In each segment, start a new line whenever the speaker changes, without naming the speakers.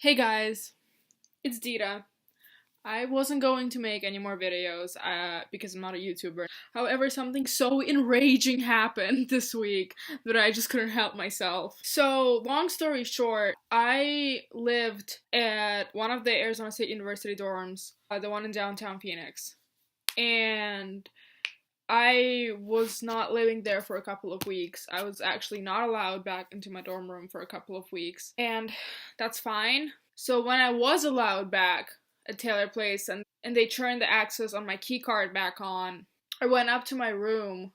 Hey guys, it's Dita. I wasn't going to make any more videos because I'm not a YouTuber. However, something so enraging happened this week that I just couldn't help myself. So, long story short, I lived at one of the Arizona State University dorms, the one in downtown Phoenix. And I was not living there for a couple of weeks. I was actually not allowed back into my dorm room for a couple of weeks. And that's fine. So when I was allowed back at Taylor Place and they turned the access on my key card back on, I went up to my room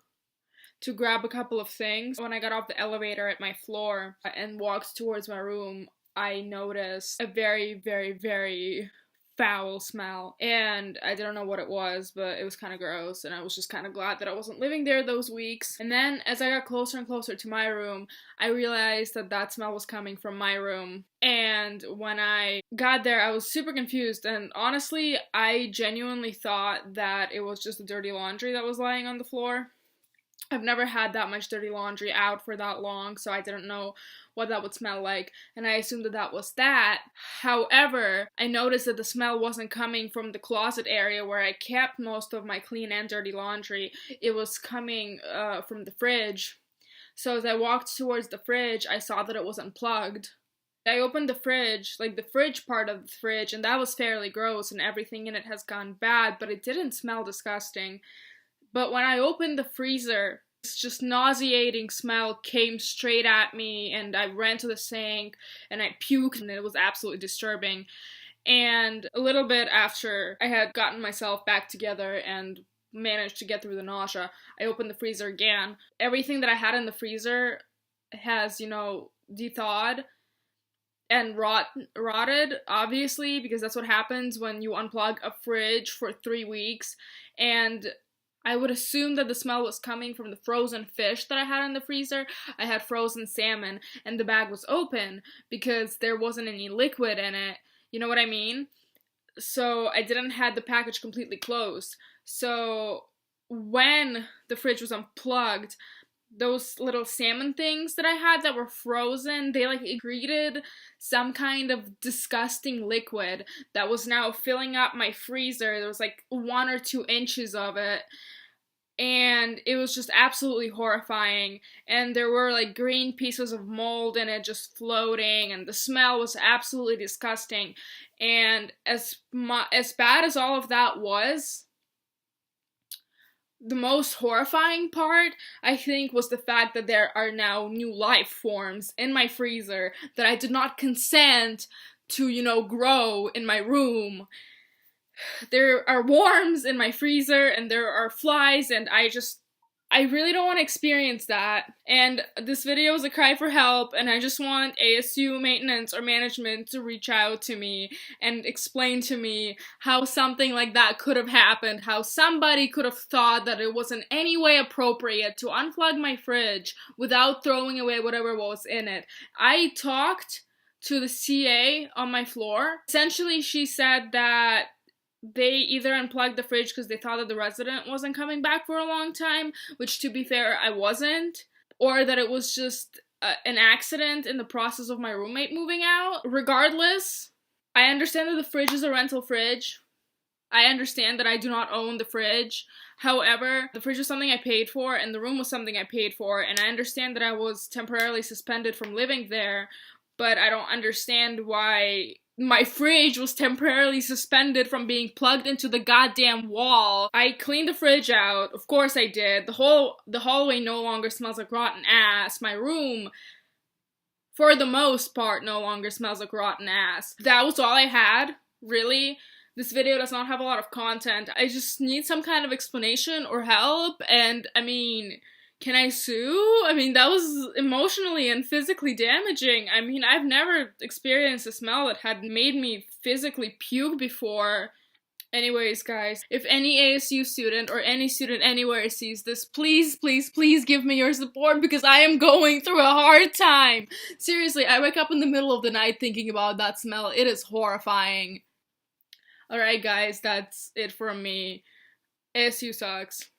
to grab a couple of things. When I got off the elevator at my floor and walked towards my room, I noticed a very, very, very foul smell, and I don't know what it was, but it was kind of gross, and I was just kind of glad that I wasn't living there those weeks. And then as I got closer and closer to my room, I realized that that smell was coming from my room. And when I got there, I was super confused, and honestly, I genuinely thought that it was just the dirty laundry that was lying on the floor. I've never had that much dirty laundry out for that long, so I didn't know what that would smell like, and I assumed that that was that. However, I noticed that the smell wasn't coming from the closet area where I kept most of my clean and dirty laundry. It was coming from the fridge. So as I walked towards the fridge, I saw that it was unplugged. I opened the fridge, like the fridge part of the fridge, and that was fairly gross, and everything in it has gone bad, but it didn't smell disgusting. But when I opened the freezer, this just nauseating smell came straight at me, and I ran to the sink and I puked, and it was absolutely disturbing. And a little bit after I had gotten myself back together and managed to get through the nausea, I opened the freezer again. Everything that I had in the freezer has, thawed and rotted, obviously, because that's what happens when you unplug a fridge for 3 weeks. And I would assume that the smell was coming from the frozen fish that I had in the freezer. I had frozen salmon, and the bag was open because there wasn't any liquid in it. You know what I mean? So I didn't have the package completely closed. So when the fridge was unplugged, those little salmon things that I had that were frozen, they excreted some kind of disgusting liquid that was now filling up my freezer. There was 1 or 2 inches of it, and it was just absolutely horrifying. And there were green pieces of mold in it just floating, and the smell was absolutely disgusting. And as bad as all of that was, the most horrifying part, I think, was the fact that there are now new life forms in my freezer that I did not consent to, grow in my room. There are worms in my freezer, and there are flies, and I really don't want to experience that. And this video is a cry for help, and I just want ASU maintenance or management to reach out to me and explain to me how something like that could have happened, how somebody could have thought that it was in any way appropriate to unplug my fridge without throwing away whatever was in it. I talked to the CA on my floor. Essentially, she said that they either unplugged the fridge because they thought that the resident wasn't coming back for a long time, which, to be fair, I wasn't, or that it was just an accident in the process of my roommate moving out. Regardless, I understand that the fridge is a rental fridge. I understand that I do not own the fridge. However, the fridge was something I paid for, and the room was something I paid for, and I understand that I was temporarily suspended from living there, but I don't understand why my fridge was temporarily suspended from being plugged into the goddamn wall. I cleaned the fridge out. Of course I did. The hallway no longer smells like rotten ass. My room, for the most part, no longer smells like rotten ass. That was all I had, really. This video does not have a lot of content. I just need some kind of explanation or help, and can I sue? That was emotionally and physically damaging. I've never experienced a smell that had made me physically puke before. Anyways, guys, if any ASU student or any student anywhere sees this, please, please, please give me your support because I am going through a hard time. Seriously, I wake up in the middle of the night thinking about that smell. It is horrifying. Alright, guys, that's it from me. ASU sucks.